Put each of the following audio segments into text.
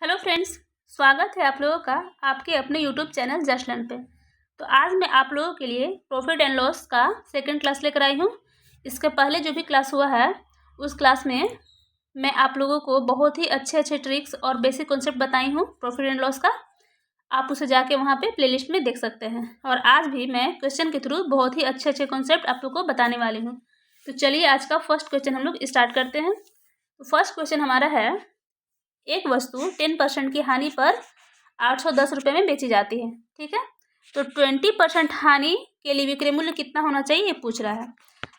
Hello friends, स्वागत है आप लोगों का आपके अपने यूट्यूब चैनल जस्ट लर्न पे। तो आज मैं आप लोगों के लिए प्रॉफिट एंड लॉस का सेकंड क्लास लेकर आई हूँ। इसके पहले जो भी क्लास हुआ है उस क्लास में मैं आप लोगों को बहुत ही अच्छे ट्रिक्स और बेसिक कॉन्सेप्ट बताई हूँ प्रॉफिट एंड लॉस का। आप उसे जाके वहाँ पे प्लेलिस्ट में देख सकते हैं। और आज भी मैं क्वेश्चन के थ्रू बहुत ही अच्छे कॉन्सेप्ट आप लोग को बताने वाली हूँ। तो चलिए आज का फर्स्ट क्वेश्चन हम लोग स्टार्ट करते हैं। तो फर्स्ट क्वेश्चन हमारा है, एक वस्तु 10% की हानि पर 810 रुपये में बेची जाती है। ठीक है, तो 20% हानि के लिए विक्रय मूल्य कितना होना चाहिए ये पूछ रहा है।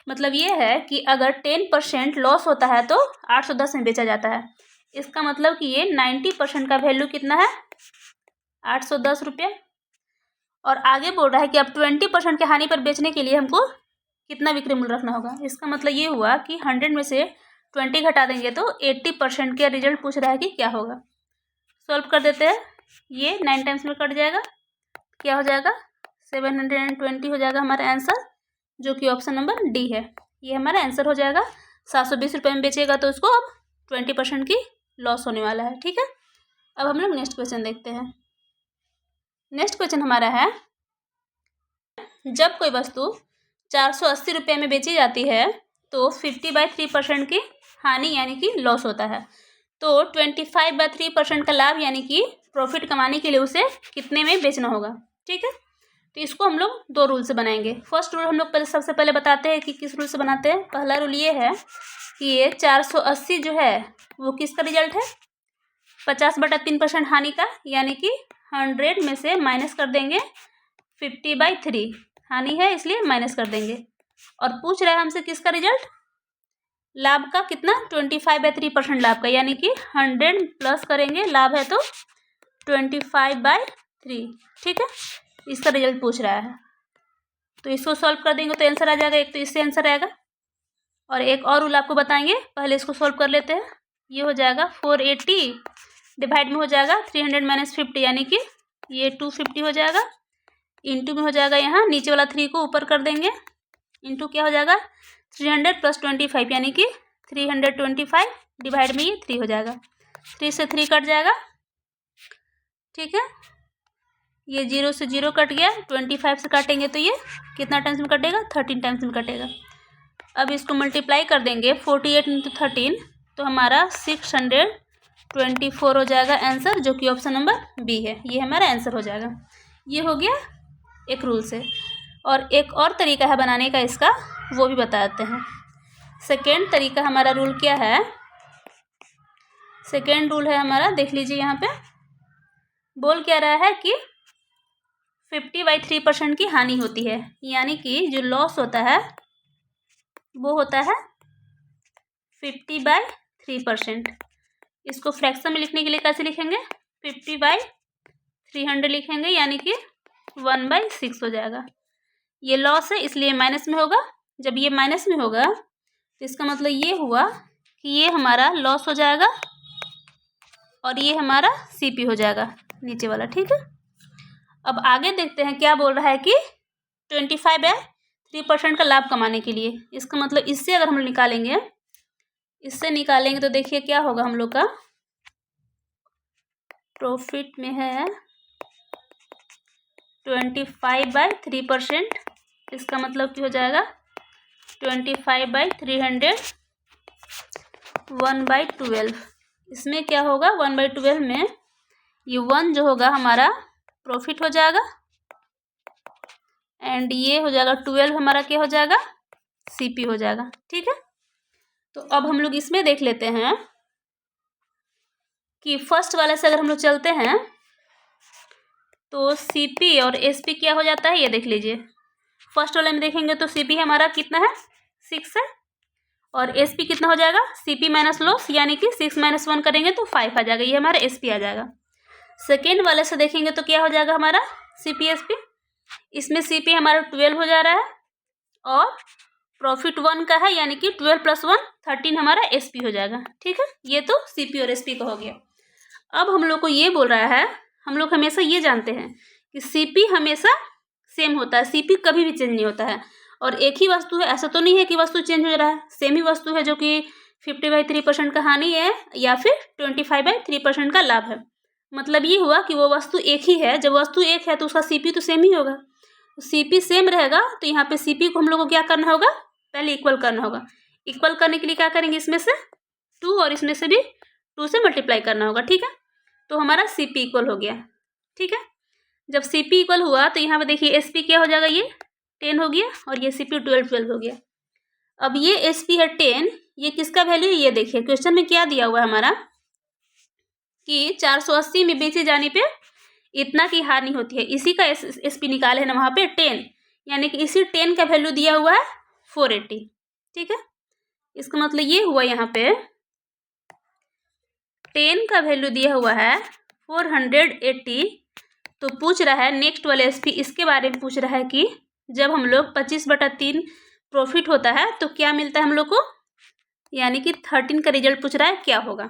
मतलब ये है कि अगर 10% लॉस होता है तो 810 में बेचा जाता है। इसका मतलब कि ये 90% का वैल्यू कितना है, 810 रुपये। और आगे बोल रहा है कि अब 20% की हानि पर बेचने के लिए हमको कितना विक्रय मूल्य रखना होगा। इसका मतलब ये हुआ कि 100 में से 20 घटा देंगे तो 80% का रिजल्ट पूछ रहा है कि क्या होगा। सॉल्व कर देते हैं। ये 9 टाइम्स में कट जाएगा, क्या हो जाएगा 720 हो जाएगा हमारा आंसर, जो कि ऑप्शन नंबर डी है। ये हमारा आंसर हो जाएगा। 720 रुपये में बेचेगा तो उसको अब 20% की लॉस होने वाला है। ठीक है, अब हम लोग नेक्स्ट क्वेश्चन देखते हैं। नेक्स्ट क्वेश्चन हमारा है, जब कोई वस्तु 480 रुपये में बेची जाती है तो 50/3% की हानि यानी कि लॉस होता है। तो 25/3% का लाभ यानी कि प्रॉफिट कमाने के लिए उसे कितने में बेचना होगा। ठीक है, तो इसको हम लोग दो रूल से बनाएंगे। फर्स्ट रूल हम लोग सबसे पहले बताते हैं कि किस रूल से बनाते हैं। पहला रूल ये है कि ये 480 जो है वो किसका रिजल्ट है, 50/3% हानि का, यानी कि 100 में से माइनस कर देंगे 50/3 हानि है इसलिए माइनस कर देंगे। और पूछ रहा है हमसे किसका रिजल्ट, लाभ का कितना, 25/3% लाभ का, यानी कि 100 प्लस करेंगे लाभ है तो 25/3। ठीक है, इसका रिजल्ट पूछ रहा है तो इसको सॉल्व कर देंगे तो आंसर आ जाएगा। एक तो इससे आंसर आएगा और एक और रूल आपको बताएंगे, पहले इसको सॉल्व कर लेते हैं। ये हो जाएगा 480 डिवाइड में हो जाएगा 300 - 50, यानी कि ये 250 हो जाएगा। इंटू में हो जाएगा यहाँ नीचे वाला 3 को ऊपर कर देंगे, इंटू क्या हो जाएगा 300 + 25, यानी कि 325 डिवाइड में ये 3 हो जाएगा। 3 से 3 कट जाएगा। ठीक है, ये 0 से 0 कट गया। 25 से काटेंगे तो ये कितना टाइम्स में कटेगा, 13 टाइम्स में कटेगा। अब इसको मल्टीप्लाई कर देंगे 48 × 13 तो हमारा 624 हो जाएगा आंसर, जो कि ऑप्शन नंबर बी है। ये हमारा आंसर हो जाएगा। ये हो गया एक रूल से। और एक और तरीका है बनाने का इसका, वो भी बताते हैं। सेकेंड तरीका हमारा रूल क्या है, सेकेंड रूल है हमारा, देख लीजिए यहाँ पे बोल क्या रहा है कि 50/3% की हानि होती है, यानी कि जो लॉस होता है वो होता है 50/3%। इसको फ्रैक्शन में लिखने के लिए कैसे लिखेंगे, 50/300 लिखेंगे, यानी कि 1/6 हो जाएगा। ये लॉस है इसलिए माइनस में होगा। जब ये माइनस में होगा तो इसका मतलब ये हुआ कि ये हमारा लॉस हो जाएगा और ये हमारा सीपी हो जाएगा नीचे वाला। ठीक है, अब आगे देखते हैं क्या बोल रहा है कि 25/3% का लाभ कमाने के लिए। इसका मतलब इससे अगर हम लोग निकालेंगे, इससे निकालेंगे तो देखिए क्या होगा, हम लोग का प्रॉफिट में है 25/3%। इसका मतलब क्या हो जाएगा 25/300 1/12। इसमें क्या होगा 1/12 में ये 1 जो होगा हमारा प्रॉफिट हो जाएगा एंड ये हो जाएगा 12 हमारा क्या हो जाएगा, सीपी हो जाएगा। ठीक है, तो अब हम लोग इसमें देख लेते हैं कि फर्स्ट वाले से अगर हम लोग चलते हैं तो सीपी और एसपी क्या हो जाता है, ये देख लीजिए। फर्स्ट वाले में देखेंगे तो सीपी हमारा कितना है, 6 है, और एसपी कितना हो जाएगा, सीपी माइनस लॉस, यानी कि 6 - 1 करेंगे तो 5 आ जाएगा, ये हमारा एसपी आ जाएगा। सेकेंड वाले से देखेंगे तो क्या हो जाएगा हमारा सीपी एसपी। इसमें सीपी हमारा 12 हो जा रहा है और प्रॉफिट 1 का है, यानी कि 12 + 1 13 हमारा एसपी हो जाएगा। ठीक है, ये तो सीपी और एसपी का हो गया। अब हम लोग को ये बोल रहा है, हम लोग हमेशा ये जानते हैं कि सीपी हमेशा सेम होता है, सीपी कभी भी चेंज नहीं होता है। और एक ही वस्तु है, ऐसा तो नहीं है कि वस्तु चेंज हो रहा है, सेम ही वस्तु है, जो कि 50/3% का हानि है या फिर 25/3% का लाभ है। मतलब ये हुआ कि वो वस्तु एक ही है। जब वस्तु एक है तो उसका सीपी तो सेम ही होगा। तो सीपी सेम रहेगा तो यहाँ पे सीपी को हम लोग को क्या करना होगा, पहले इक्वल करना होगा। इक्वल करने के लिए क्या करेंगे, इसमें से 2 और इसमें से भी 2 से मल्टीप्लाई करना होगा। ठीक है, तो हमारा सीपी इक्वल हो गया। ठीक है, जब सीपी इक्वल हुआ तो यहाँ पे देखिए एसपी क्या हो जाएगा, ये 10 हो गया और ये सीपी 12 हो गया। अब ये एसपी है 10, ये किसका वैल्यू है, ये देखिए क्वेश्चन में क्या दिया हुआ है हमारा कि 480 में बेचे जाने पे इतना की हानि होती है। इसी का एसपी निकाले है ना वहाँ पे 10, यानी कि इसी 10 का वैल्यू दिया हुआ है 480। ठीक है, इसका मतलब ये हुआ यहाँ पे 10 का वैल्यू दिया हुआ है 480। तो पूछ रहा है नेक्स्ट वाले एसपी, इसके बारे में पूछ रहा है कि जब हम लोग 25/3 प्रॉफिट होता है तो क्या मिलता है हम लोग को, यानी कि 13 का रिजल्ट पूछ रहा है क्या होगा।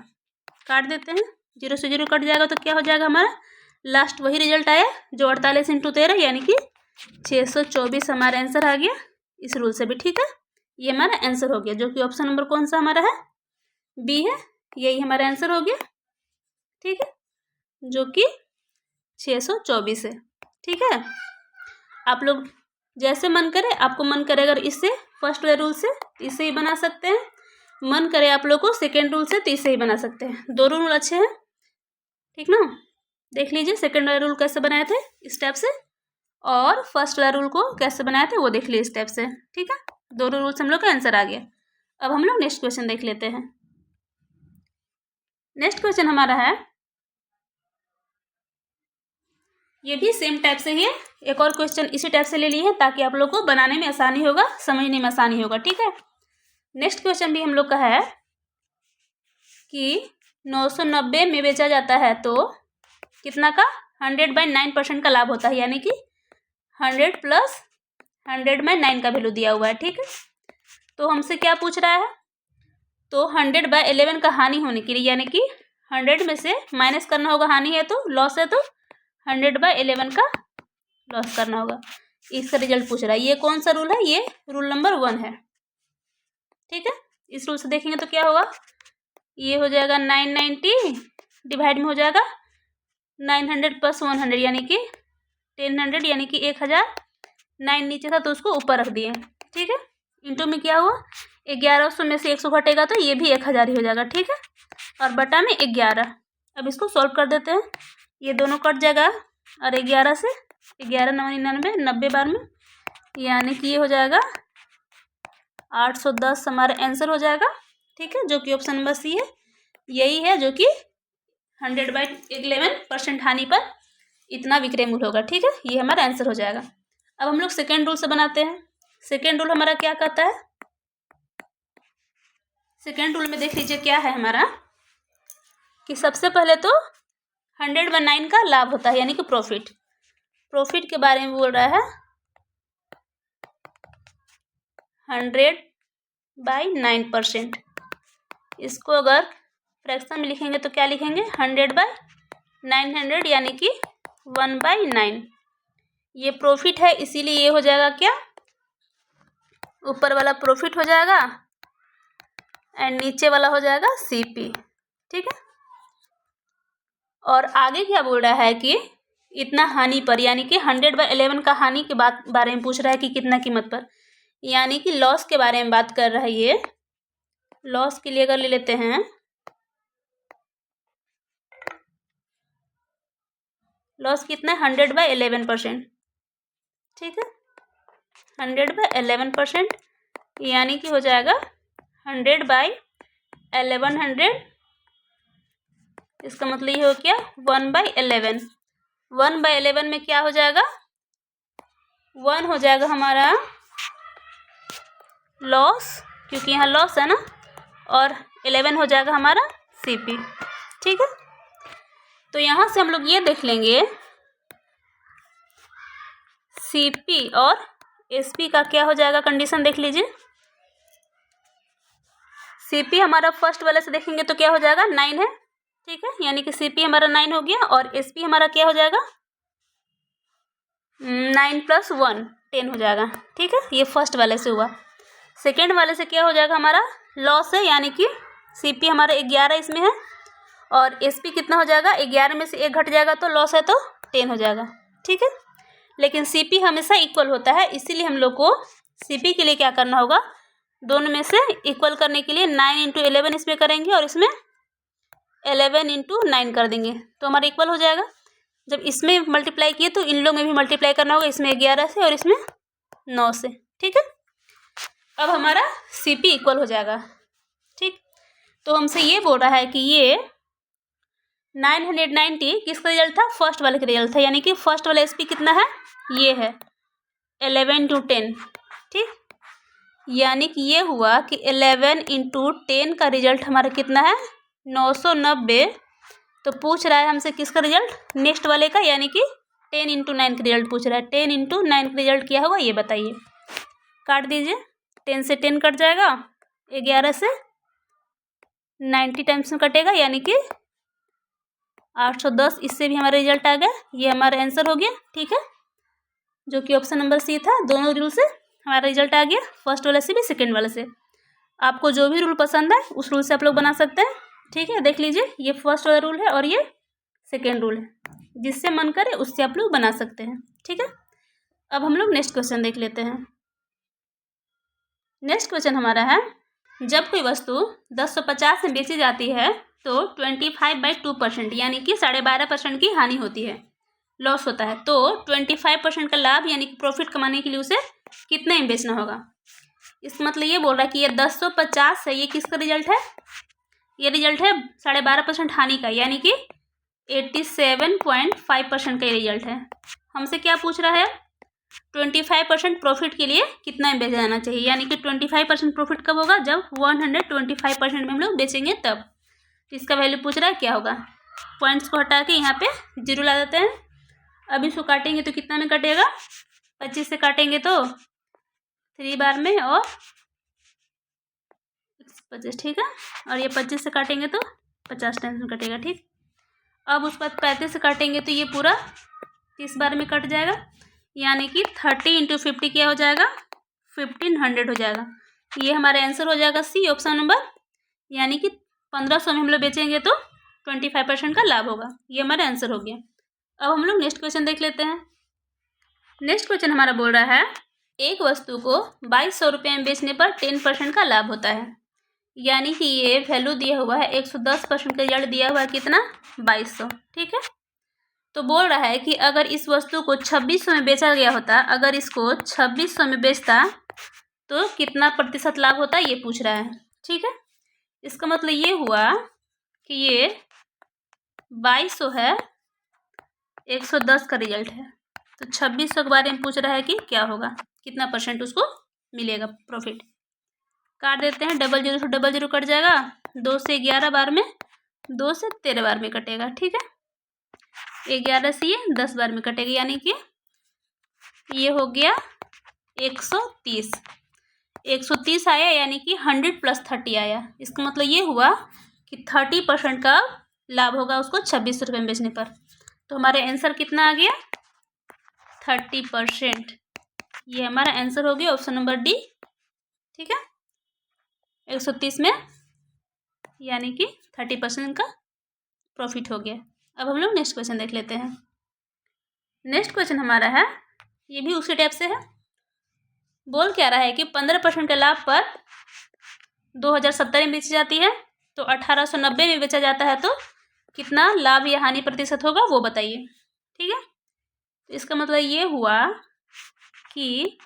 काट देते हैं, 0 से 0 कट जाएगा तो क्या हो जाएगा हमारा, लास्ट वही रिजल्ट आया जो 48 × 13 यानी कि 624 हमारा आंसर आ गया इस रूल से भी। ठीक है, ये हमारा आंसर हो गया, जो कि ऑप्शन नंबर कौन सा हमारा है, बी है, यही हमारा आंसर हो गया। ठीक है, जो कि 624 है। ठीक है, आप लोग जैसे मन करे, आपको मन करे अगर इससे फर्स्ट वाले रूल से इससे ही बना सकते हैं, मन करे आप लोग को सेकेंड रूल से तो इससे ही बना सकते हैं। दोनों रूल अच्छे हैं। ठीक ना, देख लीजिए सेकेंड वाला रूल कैसे बनाए थे इस टाइप से, और फर्स्ट वाला रूल को कैसे बनाए थे वो देख लीजिए इस टाइप से। ठीक है, दोनों रूल से हम लोग का आंसर आ गया। अब हम लोग नेक्स्ट क्वेश्चन देख लेते हैं। नेक्स्ट क्वेश्चन हमारा है, ये भी सेम टाइप से ही है, एक और क्वेश्चन इसी टाइप से ले लिए हैं ताकि आप लोग को बनाने में आसानी होगा, समझने में आसानी होगा। ठीक है, नेक्स्ट क्वेश्चन भी हम लोग का है कि 990 में बेचा जाता है तो कितना का 100/9% का लाभ होता है, यानी कि 100 + 100/9 का वैल्यू दिया हुआ है। ठीक है, तो हमसे क्या पूछ रहा है, तो 100/11 का हानि होने के लिए, यानी कि 100 में से माइनस करना होगा, हानि है तो लॉस है तो 100/11 का लॉस करना होगा। इसका रिजल्ट पूछ रहा है। ये कौन सा रूल है, ये रूल नंबर 1 है। ठीक है, इस रूल से देखेंगे तो क्या होगा, ये हो जाएगा 990 डिवाइड में हो जाएगा 900 + 100 यानी कि 1000, यानी कि 1000। 9 नीचे था तो उसको ऊपर रख दिए। ठीक है, इंटू में क्या हुआ, 1100 में से 100 घटेगा तो ये भी 1000 ही हो जाएगा। ठीक है, और बटा में 11। अब इसको सॉल्व कर देते हैं, ये दोनों कट जाएगा और 11 से 11 9 99 90 बार में, यानी कि ये हो जाएगा 810 हमारा आंसर हो जाएगा। ठीक है, जो कि ऑप्शन नंबर सी है, यही है जो कि 100/11% हानि पर इतना विक्रय मूल्य होगा। ठीक है, ये हमारा आंसर हो जाएगा। अब हम लोग सेकेंड रूल से बनाते हैं। सेकेंड रूल हमारा क्या कहता है, सेकेंड रूल में देख लीजिए क्या है हमारा कि सबसे पहले तो 100/9 का लाभ होता है, यानी कि प्रॉफिट। प्रॉफिट के बारे में बोल रहा है 100/9%। इसको अगर फ्रैक्शन में लिखेंगे तो क्या लिखेंगे, 100/900 यानी कि 1/9। ये प्रॉफिट है इसीलिए ये हो जाएगा क्या, ऊपर वाला प्रॉफिट हो जाएगा एंड नीचे वाला हो जाएगा सीपी। ठीक है, और आगे क्या बोल रहा है कि इतना हानि पर, यानी कि 100/11 का हानि के बारे में पूछ रहा है कि कितना कीमत पर, यानी कि लॉस के बारे में बात कर रहा है। ये लॉस के लिए अगर ले लेते हैं, लॉस कितना है 100/11%। ठीक है, 100/11% यानी कि हो जाएगा 100/1100। इसका मतलब ये हो गया 1/11। 1/11 में क्या हो जाएगा, 1 हो जाएगा हमारा लॉस, क्योंकि यहाँ लॉस है ना, और 11 हो जाएगा हमारा सीपी। ठीक है, तो यहाँ से हम लोग ये देख लेंगे सीपी और एसपी का क्या हो जाएगा, कंडीशन देख लीजिए। सीपी हमारा फर्स्ट वाले से देखेंगे तो क्या हो जाएगा, 9 है। ठीक है, यानी कि सीपी हमारा 9 हो गया और एसपी हमारा क्या हो जाएगा, 9 + 1 10 हो जाएगा। ठीक है, ये फर्स्ट वाले से हुआ। सेकेंड वाले से क्या हो जाएगा, हमारा लॉस है, यानी कि सीपी हमारा 11 इसमें है और एसपी कितना हो जाएगा, 11 में से 1 घट जाएगा तो लॉस है तो 10 हो जाएगा, ठीक है। लेकिन सीपी हमेशा इक्वल होता है, इसीलिए हम लोग को सीपी के लिए क्या करना होगा, दोनों में से इक्वल करने के लिए 9 × 11 इसमें करेंगे और इसमें 11 × 9 कर देंगे तो हमारा इक्वल हो जाएगा। जब इसमें मल्टीप्लाई किए तो इन लोग में भी मल्टीप्लाई करना होगा, इसमें 11 से और इसमें 9 से, ठीक है। अब हमारा सीपी इक्वल हो जाएगा, ठीक। तो हमसे ये बोल रहा है कि ये 990 किसका रिजल्ट था, फर्स्ट वाले का रिजल्ट था, यानी कि फर्स्ट वाला एसपी कितना है, ये है 11 × 10, ठीक। यानी कि ये हुआ कि 11 × 10 का रिजल्ट हमारा कितना है, 990। तो पूछ रहा है हमसे किसका रिजल्ट, नेक्स्ट वाले का, यानी कि 10 × 9 का रिजल्ट पूछ रहा है। 10 × 9 का रिजल्ट क्या होगा ये बताइए। काट दीजिए, 10 से 10 कट जाएगा, 11 से 90 टाइम्स में कटेगा, यानी कि 810। इससे भी हमारा रिजल्ट आ गया, ये हमारा आंसर हो गया, ठीक है, जो कि ऑप्शन नंबर सी था। दोनों रूल से हमारा रिजल्ट आ गया, फर्स्ट वाले से भी सेकंड वाले से। आपको जो भी रूल पसंद है उस रूल से आप लोग बना सकते हैं, ठीक है। देख लीजिए, ये फर्स्ट वाला रूल है और ये सेकेंड रूल है, जिससे मन करे उससे आप लोग बना सकते हैं, ठीक है। अब हम लोग नेक्स्ट क्वेश्चन देख लेते हैं। नेक्स्ट क्वेश्चन हमारा है, जब कोई वस्तु 1050 में बेची जाती है तो 25/2% यानी कि 12.5% की हानि होती है, लॉस होता है। तो 25% का लाभ यानी कि प्रॉफिट कमाने के लिए उसे कितने में बेचना होगा। इसका मतलब ये बोल रहा है कि ये 1050 है, ये किसका रिजल्ट है, ये रिजल्ट है 12.5% हानि का, यानी कि 87.5% का ये रिजल्ट है। हमसे क्या पूछ रहा है, 25% प्रॉफिट के लिए कितना में बेचा जाना चाहिए, यानी कि 25% प्रॉफिट कब होगा, जब 125% में हम लोग बेचेंगे तब। तो इसका वैल्यू पूछ रहा है क्या होगा। पॉइंट्स को हटा के यहाँ पे 0 ला देते हैं। अब इसको काटेंगे तो कितना में कटेगा, 25 से काटेंगे तो 3 बार में और 25, ठीक है। और ये 25 से काटेंगे तो 50 टाइम्स में कटेगा, ठीक। अब उसके बाद 35 से काटेंगे तो ये पूरा 30 बार में कट जाएगा, यानी कि 30 × 50 क्या हो जाएगा, 1500 हो जाएगा। ये हमारा आंसर हो जाएगा सी, ऑप्शन नंबर। यानी कि 1500 में हम लोग बेचेंगे तो 25% का लाभ होगा, ये हमारा आंसर हो गया। अब हम लोग नेक्स्ट क्वेश्चन देख लेते हैं। नेक्स्ट क्वेश्चन हमारा बोल रहा है, एक वस्तु को 2200 रुपये में बेचने पर 10% का लाभ होता है, यानी कि ये वैल्यू दिया हुआ है 110% का रिजल्ट दिया हुआ है कितना, 2200, ठीक है। तो बोल रहा है कि अगर इस वस्तु को 2600 में बेचा गया होता, अगर इसको 2600 में बेचता तो कितना प्रतिशत लाभ होता, ये पूछ रहा है, ठीक है। इसका मतलब ये हुआ कि ये 2200 है, 110 का रिजल्ट है, तो 2600 के बारे में पूछ रहा है कि क्या होगा, कितना % उसको मिलेगा प्रॉफिट। काट देते हैं, 00 से 00 कट जाएगा, 2 से 11 बार में, 2 से 13 बार में कटेगा, ठीक है। 11 से ये 10 बार में कटेगा, यानी कि ये हो गया 130। 130 आया, यानी कि 100 + 30 आया। इसका मतलब ये हुआ कि 30% का लाभ होगा उसको 2600 रुपये में बेचने पर। तो हमारे आंसर कितना आ गया, 30%। ये हमारा आंसर हो गया ऑप्शन नंबर डी, ठीक है। 130 में यानी कि 30% का प्रॉफिट हो गया। अब हम लोग नेक्स्ट क्वेश्चन देख लेते हैं। नेक्स्ट क्वेश्चन हमारा है, ये भी उसी टाइप से है। बोल क्या रहा है कि 15% के लाभ पर 2070 में बेची जाती है, तो 1890 में बेचा जाता है, तो कितना लाभ या हानि प्रतिशत होगा वो बताइए, ठीक है। तो इसका मतलब ये हुआ कि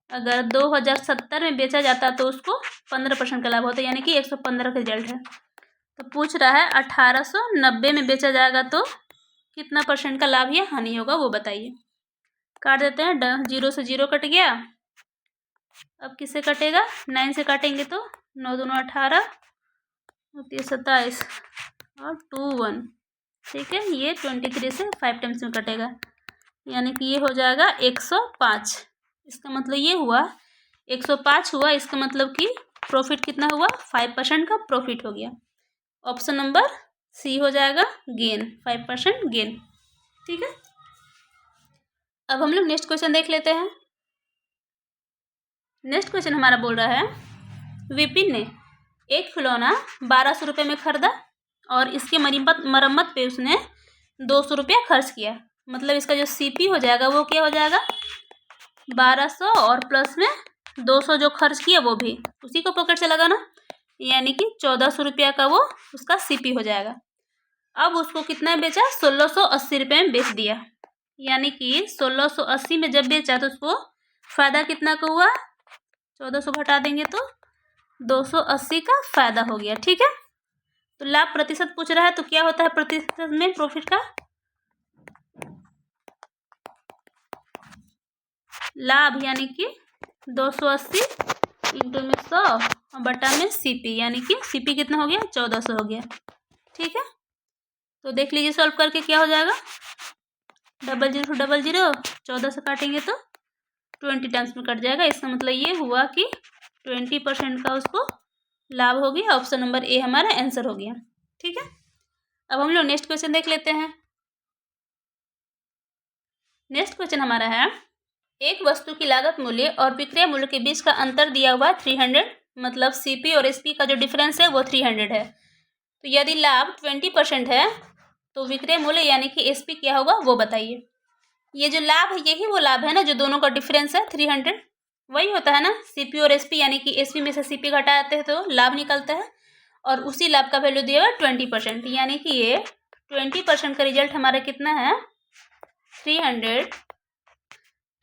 अगर 2070 में बेचा जाता तो उसको 15% का लाभ होता है, यानी कि 115 का रिजल्ट है। तो पूछ रहा है 1890 में बेचा जाएगा तो कितना % का लाभ या हानि होगा वो बताइए। काट देते हैं, 0 से 0 कट गया। अब किससे कटेगा, 9 से काटेंगे तो 9 दूनी 18, 27 और 2 1, ठीक है। ये 23 से 5 टाइम्स में कटेगा, यानी कि ये हो जाएगा 105। इसका मतलब ये हुआ 105 हुआ, इसका मतलब कि प्रॉफिट कितना हुआ, 5% का प्रॉफिट हो गया। ऑप्शन नंबर सी हो जाएगा गेन, 5% गेन, ठीक है। अब हम लोग नेक्स्ट क्वेश्चन देख लेते हैं। नेक्स्ट क्वेश्चन हमारा बोल रहा है, विपिन ने एक खिलौना 1200 रुपये में खरीदा और इसके मरम्मत पे उसने 200 रुपया खर्च किया। मतलब इसका जो CP हो जाएगा वो क्या हो जाएगा 1200 और प्लस में 200 जो खर्च किया वो भी उसी को पॉकेट से लगाना, यानी कि 1400 रुपया का वो उसका CP हो जाएगा। अब उसको कितना बेचा 1680 रुपये में बेच दिया, यानी कि 1680 में जब बेचा तो उसको फ़ायदा कितना का हुआ 1400 घटा देंगे तो 280 का फ़ायदा हो गया। ठीक है, तो लाभ प्रतिशत पूछ रहा है तो क्या होता है प्रतिशत में प्रॉफिट का लाभ, यानी कि 280 इंटू में 100 और बटा में CP, यानी कि CP कितना हो गया 1400 हो गया। ठीक है, तो देख लीजिए सॉल्व करके क्या हो जाएगा 00 00 14 से काटेंगे तो 20 टाइम्स में कट जाएगा। इसका मतलब ये हुआ कि 20% का उसको लाभ हो गया। ऑप्शन नंबर ए हमारा आंसर हो गया। ठीक है, अब हम लोग नेक्स्ट क्वेश्चन देख लेते हैं। नेक्स्ट क्वेश्चन हमारा है एक वस्तु की लागत मूल्य और विक्रय मूल्य के बीच का अंतर दिया हुआ 300, मतलब CP और SP का जो डिफरेंस है वो 300 है। तो यदि लाभ 20% है तो विक्रय मूल्य यानी कि SP क्या होगा वो बताइए। ये जो लाभ है यही वो लाभ है ना जो दोनों का डिफरेंस है 300, वही होता है ना CP और SP, यानी कि SP में से CP घटाते हैं तो लाभ निकलता है और उसी लाभ का वैल्यू दिया हुआ 20%, यानी कि ये 20% का रिजल्ट हमारा कितना है 300।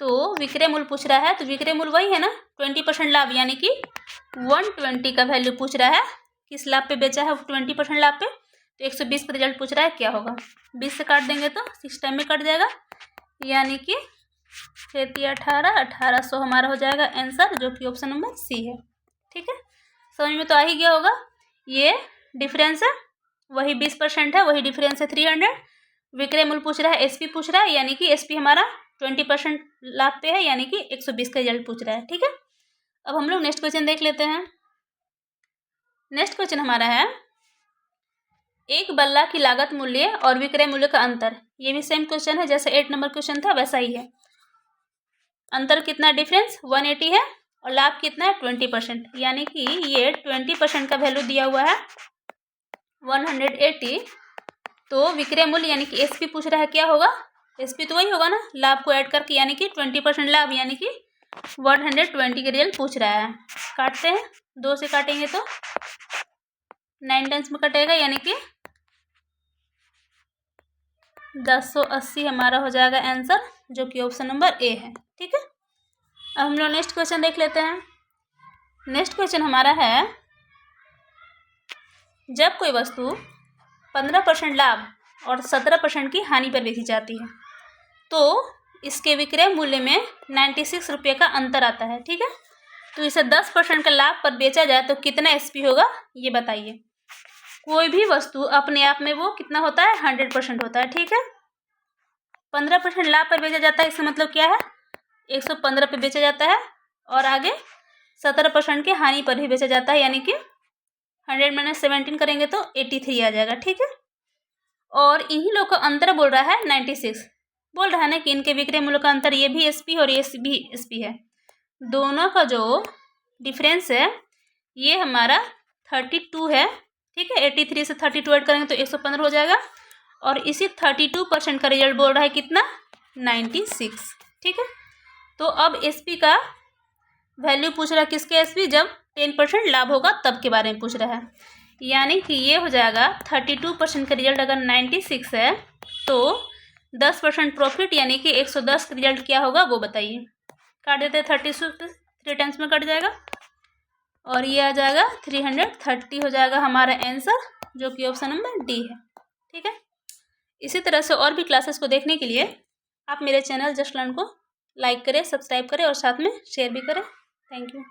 तो विक्रय मूल्य पूछ रहा है तो विक्रय मूल्य वही है ना 20% लाभ, यानी कि 120 का वैल्यू पूछ रहा है। किस लाभ पे बेचा है 20% लाभ पे, तो 120 का रिजल्ट पूछ रहा है क्या होगा 20 से काट देंगे तो 6 टाइम में कट जाएगा, यानी कि 1800 हमारा हो जाएगा आंसर, जो कि ऑप्शन नंबर C है। ठीक है, समझ में तो आ ही गया होगा। ये डिफरेंस है वही 20% है, वही डिफरेंस है 300। विक्रय मूल्य पूछ रहा है SP पूछ रहा है, यानी कि SP हमारा 20% लाभ पे है, यानी कि 120 का रिजल्ट पूछ रहा है। ठीक है, अब हम लोग नेक्स्ट क्वेश्चन देख लेते हैं। नेक्स्ट क्वेश्चन हमारा है एक बल्ला की लागत मूल्य और विक्रय मूल्य का अंतर। ये भी सेम क्वेश्चन है जैसे 8 नंबर क्वेश्चन था वैसा ही है। अंतर कितना डिफरेंस 180 है और लाभ कितना है 20%, यानी कि ये 20% का वैल्यू दिया हुआ है 180। तो विक्रय मूल्य यानी कि SP पूछ रहा है क्या होगा SP तो वही होगा ना लाभ को ऐड करके, यानी कि 20% लाभ, यानी कि 120 के रिजल्ट पूछ रहा है। काटते हैं 2 से काटेंगे तो 9 टाइम्स में कटेगा, यानी कि 1080 हमारा हो जाएगा आंसर, जो कि ऑप्शन नंबर A है। ठीक है, अब हम लोग नेक्स्ट क्वेश्चन देख लेते हैं। नेक्स्ट क्वेश्चन हमारा है जब कोई वस्तु 15% लाभ और 17% की हानि पर बेची जाती है तो इसके विक्रय मूल्य में 96 रुपये का अंतर आता है। ठीक है, तो इसे 10% का लाभ पर बेचा जाए तो कितना SP होगा ये बताइए। कोई भी वस्तु अपने आप में वो कितना होता है 100% होता है। ठीक है, 15% लाभ पर बेचा जाता है, इसका मतलब क्या है 115 पे बेचा जाता है और आगे 17% की हानि पर भी बेचा जाता है, यानी कि 100 - 17 करेंगे तो 83 आ जाएगा। ठीक है, और इन्हीं लोग का अंतर बोल रहा है 96, बोल रहा है ना कि इनके विक्रय मूल्य का अंतर ये भी SP और ये भी SP है। दोनों का जो डिफरेंस है ये हमारा 32 है। ठीक है, 83 से 32 ऐड करेंगे तो 115 हो जाएगा और इसी 32% का रिजल्ट बोल रहा है कितना 96। ठीक है, तो अब SP का वैल्यू पूछ रहा है किसके SP जब 10% लाभ होगा तब के बारे में पूछ रहा है, यानी कि ये हो जाएगा 32% का रिजल्ट अगर 96 है तो 10% प्रॉफिट, यानी कि 110 का रिजल्ट क्या होगा वो बताइए। काट देते हैं 32 3 टाइम्स में कट जाएगा और ये आ जाएगा 330 हो जाएगा हमारा आंसर, जो कि ऑप्शन नंबर D है। ठीक है, इसी तरह से और भी क्लासेस को देखने के लिए आप मेरे चैनल जस्ट लर्न को लाइक करें, सब्सक्राइब करें और साथ में शेयर भी करें। Thank you.